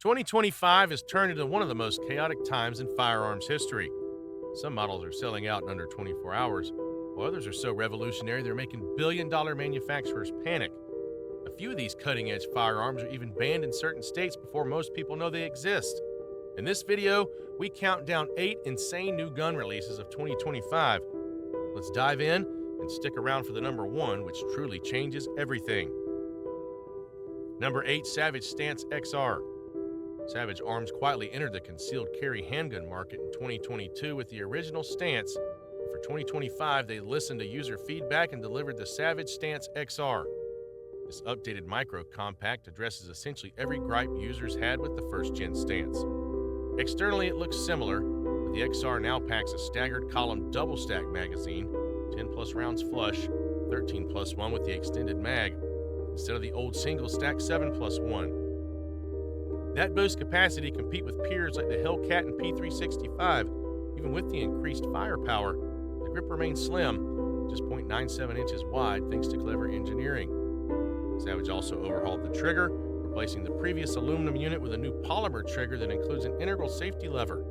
2025 has turned into one of the most chaotic times in firearms history. Some models are selling out in under 24 hours, while others are so revolutionary they're making billion-dollar manufacturers panic. A few of these cutting-edge firearms are even banned in certain states before most people know they exist. In this video, we count down 8 insane new gun releases of 2025. Let's dive in and stick around for the number 1, which truly changes everything. Number 8, Savage Stance XR. Savage Arms quietly entered the concealed carry handgun market in 2022 with the original Stance. For 2025, they listened to user feedback and delivered the Savage Stance XR. This updated micro compact addresses essentially every gripe users had with the first-gen Stance. Externally, it looks similar, but the XR now packs a staggered column double-stack magazine, 10-plus rounds flush, 13+1 with the extended mag, instead of the old single-stack 7+1. That boosts capacity to compete with peers like the Hellcat and P365. Even with the increased firepower, the grip remains slim, just 0.97 inches wide thanks to clever engineering. Savage also overhauled the trigger, replacing the previous aluminum unit with a new polymer trigger that includes an integral safety lever.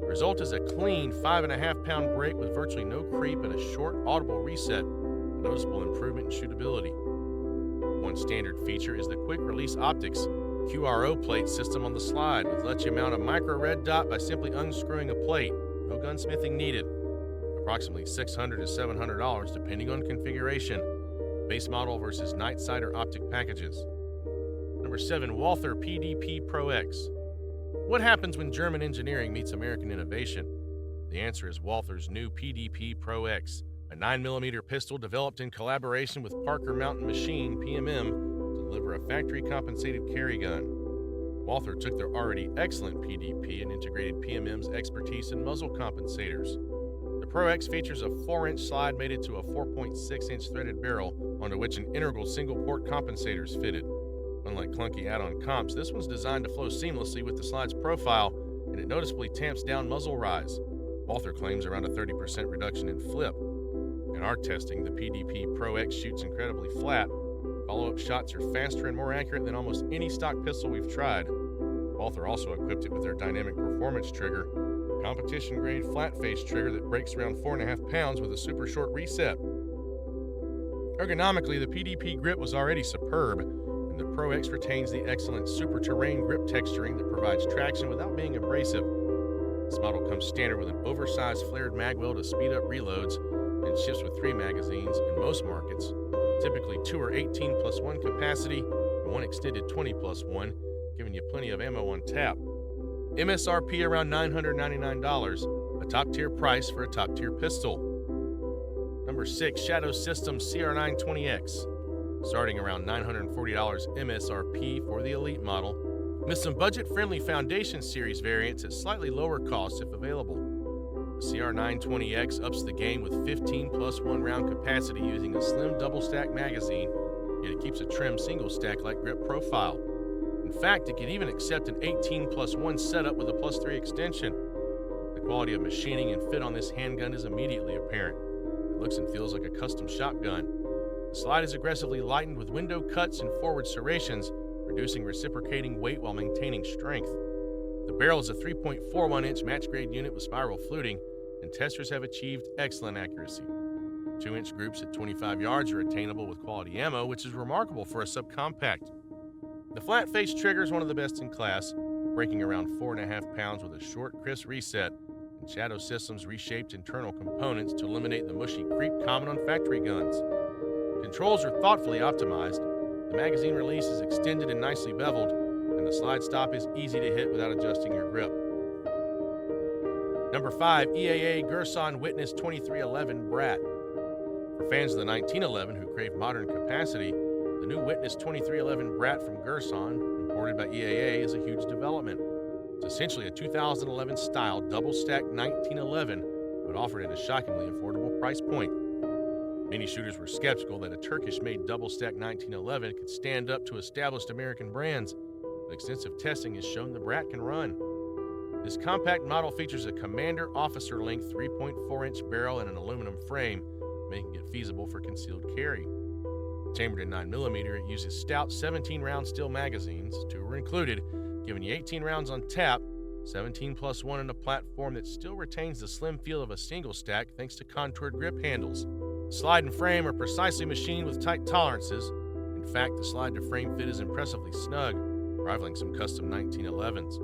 The result is a clean 5.5-pound break with virtually no creep and a short, audible reset, a noticeable improvement in shootability. One standard feature is the quick-release optics QRO plate system on the slide, which lets you mount a micro red dot by simply unscrewing a plate. No gunsmithing needed. Approximately $600 to $700 depending on configuration. Base model versus night sight or optic packages. Number 7, Walther PDP Pro X. What happens when German engineering meets American innovation? The answer is Walther's new PDP Pro X, a 9mm pistol developed in collaboration with Parker Mountain Machine (PMM) to deliver a factory-compensated carry gun. Walther took their already excellent PDP and integrated PMM's expertise in muzzle compensators. The Pro X features a 4-inch slide mated to a 4.6-inch threaded barrel onto which an integral single-port compensator is fitted. Unlike clunky add-on comps, this one's designed to flow seamlessly with the slide's profile, and it noticeably tamps down muzzle rise. Walther claims around a 30% reduction in flip. In our testing, the PDP Pro X shoots incredibly flat. Follow-up shots are faster and more accurate than almost any stock pistol we've tried. Walther also equipped it with their dynamic performance trigger, competition-grade flat-face trigger that breaks around 4.5 pounds with a super short reset. Ergonomically, the PDP grip was already superb, and the Pro X retains the excellent super terrain grip texturing that provides traction without being abrasive. This model comes standard with an oversized flared magwell to speed up reloads and ships with 3 magazines in most markets, typically 2 or 18+1 capacity and 1 extended 20+1, giving you plenty of ammo on tap. MSRP around $999, a top-tier price for a top-tier pistol. Number 6, Shadow Systems CR920X, starting around $940 MSRP for the Elite model, with some budget-friendly Foundation Series variants at slightly lower costs if available. The CR920X ups the game with 15+1 round capacity using a slim double-stack magazine, yet it keeps a trim single-stack-like grip profile. In fact, it can even accept an 18+1 setup with a +3 extension. The quality of machining and fit on this handgun is immediately apparent. It looks and feels like a custom shotgun. The slide is aggressively lightened with window cuts and forward serrations, reducing reciprocating weight while maintaining strength. The barrel is a 3.41-inch match-grade unit with spiral fluting, and testers have achieved excellent accuracy. 2-inch groups at 25 yards are attainable with quality ammo, which is remarkable for a subcompact. The flat-face trigger is one of the best in class, breaking around 4.5 pounds with a short, crisp reset, and Shadow Systems reshaped internal components to eliminate the mushy creep common on factory guns. Controls are thoughtfully optimized, the magazine release is extended and nicely beveled, and the slide stop is easy to hit without adjusting your grip. Number 5, EAA Gerson Witness 2311 Brat. For fans of the 1911 who crave modern capacity, the new Witness 2311 Brat from Gerson, imported by EAA, is a huge development. It's essentially a 2011 style double-stack 1911, but offered at a shockingly affordable price point. Many shooters were skeptical that a Turkish-made double-stack 1911 could stand up to established American brands, but extensive testing has shown the Brat can run. This compact model features a Commander officer-length 3.4-inch barrel and an aluminum frame, making it feasible for concealed carry. Chambered in 9mm, it uses stout 17-round steel magazines, 2 were included, giving you 18 rounds on tap, 17 plus 1 in a platform that still retains the slim feel of a single stack thanks to contoured grip handles. Slide and frame are precisely machined with tight tolerances. In fact, the slide to frame fit is impressively snug, rivaling some custom 1911s.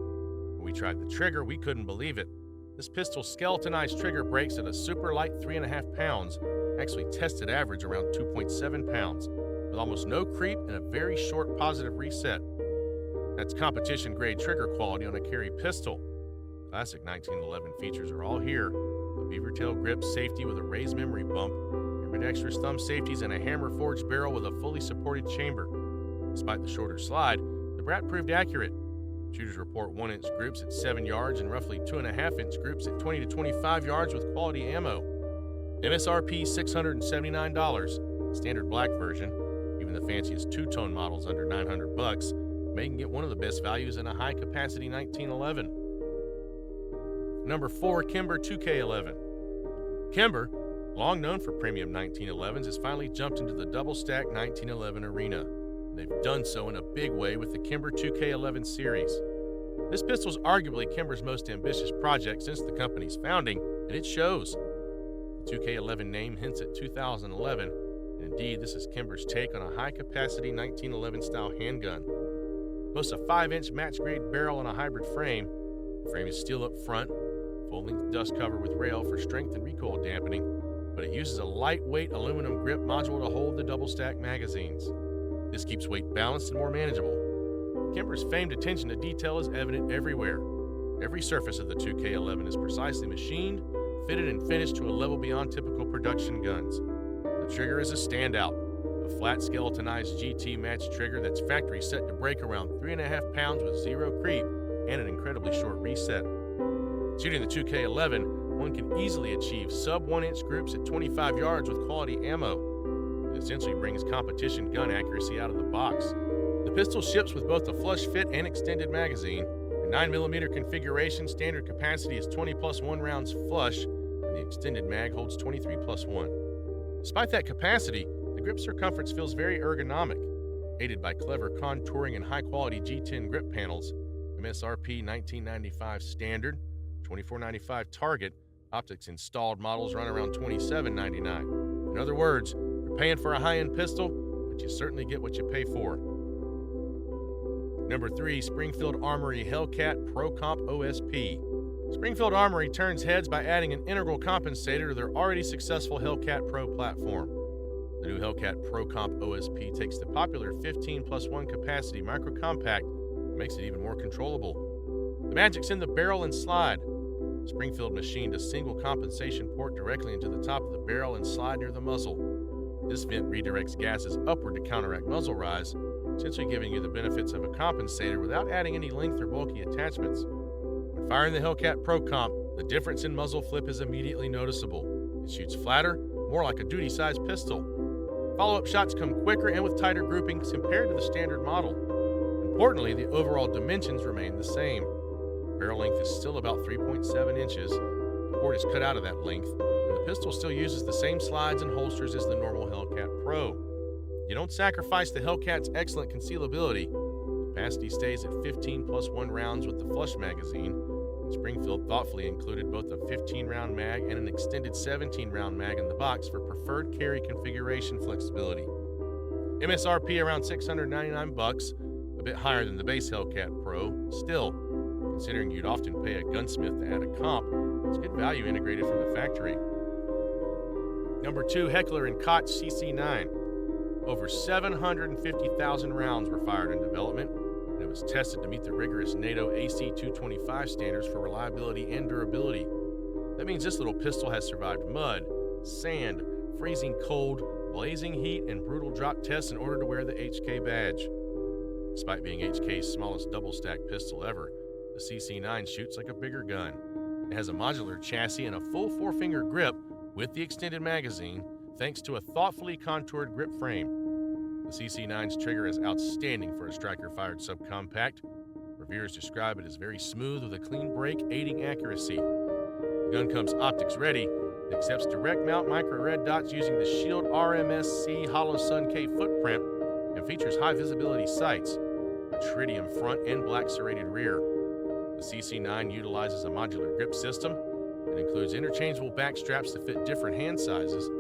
When we tried the trigger, we couldn't believe it. This pistol's skeletonized trigger breaks at a super light 3.5 pounds, actually tested average around 2.7 pounds, with almost no creep and a very short positive reset. That's competition-grade trigger quality on a carry pistol. Classic 1911 features are all here. A beaver tail grip, safety with a raised memory bump, ambidextrous thumb safeties, and a hammer-forged barrel with a fully supported chamber. Despite the shorter slide, the Brat proved accurate. Shooters report 1-inch groups at 7 yards and roughly 2.5-inch groups at 20 to 25 yards with quality ammo. MSRP $679, standard black version. Even the fanciest two-tone models under $900 may can get one of the best values in a high-capacity 1911. Number 4, Kimber 2K11. Kimber, long known for premium 1911s, has finally jumped into the double-stack 1911 arena. They've done so in a big way with the Kimber 2K11 series. This pistol is arguably Kimber's most ambitious project since the company's founding, and it shows. The 2K11 name hints at 2011, and indeed, this is Kimber's take on a high-capacity 1911-style handgun. It boasts a 5-inch match-grade barrel and a hybrid frame. The frame is steel up front, full-length dust cover with rail for strength and recoil dampening, but it uses a lightweight aluminum grip module to hold the double-stack magazines. This keeps weight balanced and more manageable. Kimber's famed attention to detail is evident everywhere. Every surface of the 2K11 is precisely machined, fitted, and finished to a level beyond typical production guns. The trigger is a standout. A flat skeletonized GT match trigger that's factory set to break around 3.5 pounds with zero creep and an incredibly short reset. Shooting the 2K11, one can easily achieve sub 1-inch groups at 25 yards with quality ammo. It essentially brings competition gun accuracy out of the box. The pistol ships with both a flush fit and extended magazine. The 9mm configuration standard capacity is 20 plus 1 rounds flush, and the extended mag holds 23 plus 1. Despite that capacity, the grip circumference feels very ergonomic. Aided by clever contouring and high-quality G10 grip panels, MSRP $19.95 standard, $24.95 target, optics installed models run around $27.99. In other words, you're paying for a high-end pistol, but you certainly get what you pay for. Number 3, Springfield Armory Hellcat Pro Comp OSP. Springfield Armory turns heads by adding an integral compensator to their already successful Hellcat Pro platform. The new Hellcat Pro Comp OSP takes the popular 15 plus 1 capacity micro compact and makes it even more controllable. The magic's in the barrel and slide. Springfield machined a single compensation port directly into the top of the barrel and slide near the muzzle. This vent redirects gases upward to counteract muzzle rise, essentially giving you the benefits of a compensator without adding any length or bulky attachments. When firing the Hellcat Pro Comp, the difference in muzzle flip is immediately noticeable. It shoots flatter, more like a duty-sized pistol. Follow-up shots come quicker and with tighter groupings compared to the standard model. Importantly, the overall dimensions remain the same. Barrel length is still about 3.7 inches. The port is cut out of that length, and the pistol still uses the same slides and holsters as the normal Hellcat Pro. You don't sacrifice the Hellcat's excellent concealability. Capacity stays at 15 plus 1 rounds with the flush magazine, and Springfield thoughtfully included both a 15-round mag and an extended 17-round mag in the box for preferred carry configuration flexibility. MSRP around $699, a bit higher than the base Hellcat Pro. Still, considering you'd often pay a gunsmith to add a comp, it's good value integrated from the factory. Number 2, Heckler & Koch CC9. Over 750,000 rounds were fired in development, and it was tested to meet the rigorous NATO AC-225 standards for reliability and durability. That means this little pistol has survived mud, sand, freezing cold, blazing heat, and brutal drop tests in order to wear the HK badge. Despite being HK's smallest double-stack pistol ever, the CC9 shoots like a bigger gun. It has a modular chassis and a full 4-finger grip with the extended magazine, thanks to a thoughtfully contoured grip frame. The CC9's trigger is outstanding for a striker-fired subcompact. Reviewers describe it as very smooth with a clean break, aiding accuracy. The gun comes optics ready. It accepts direct mount micro red dots using the Shield RMSC Hollow Sun K footprint and features high visibility sights. a tritium front and black serrated rear. The CC9 utilizes a modular grip system and includes interchangeable back straps to fit different hand sizes.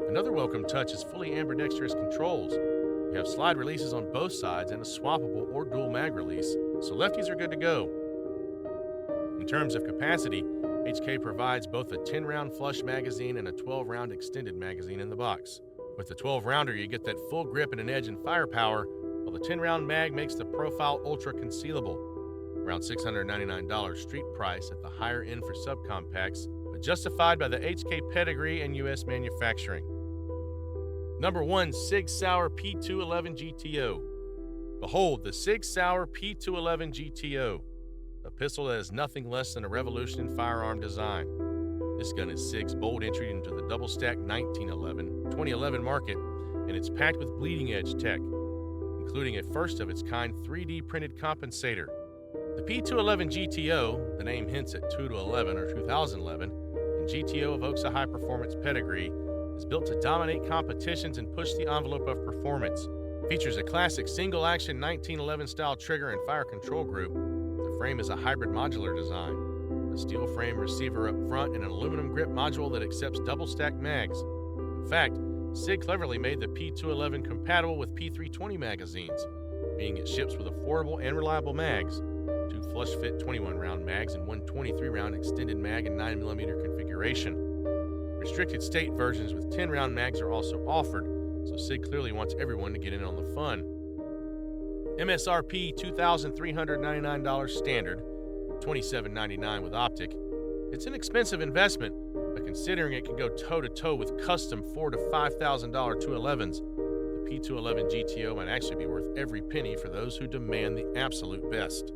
Another welcome touch is fully ambidextrous controls. You have slide releases on both sides and a swappable or dual mag release, so lefties are good to go. In terms of capacity, HK provides both a 10-round flush magazine and a 12-round extended magazine in the box. With the 12-rounder, you get that full grip and an edge in firepower, while the 10-round mag makes the profile ultra concealable. Around $699 street price at the higher end for subcompacts, but justified by the HK pedigree and U.S. manufacturing. Number 1, Sig Sauer P211 GTO. Behold the Sig Sauer P211 GTO, a pistol that is nothing less than a revolution in firearm design. This gun is SIG's bold entry into the double-stack 2011 market, and it's packed with bleeding-edge tech, including a first-of-its-kind 3D printed compensator. The P211 GTO, the name hints at 2 to 11 or 2011, and GTO evokes a high-performance pedigree, is built to dominate competitions and push the envelope of performance. Features a classic single-action 1911 style trigger and fire control group. The frame is a hybrid modular design. A steel frame receiver up front and an aluminum grip module that accepts double-stack mags. In fact, SIG cleverly made the P211 compatible with P320 magazines, meaning it ships with affordable and reliable mags, 2 flush-fit 21-round mags and 1 23-round extended mag and 9mm configuration. Restricted state versions with 10-round mags are also offered, so SIG clearly wants everyone to get in on the fun. MSRP $2,399 standard, $2,799 with optic. It's an expensive investment, but considering it can go toe-to-toe with custom $4,000 to $5,000 211s, the P211 GTO might actually be worth every penny for those who demand the absolute best.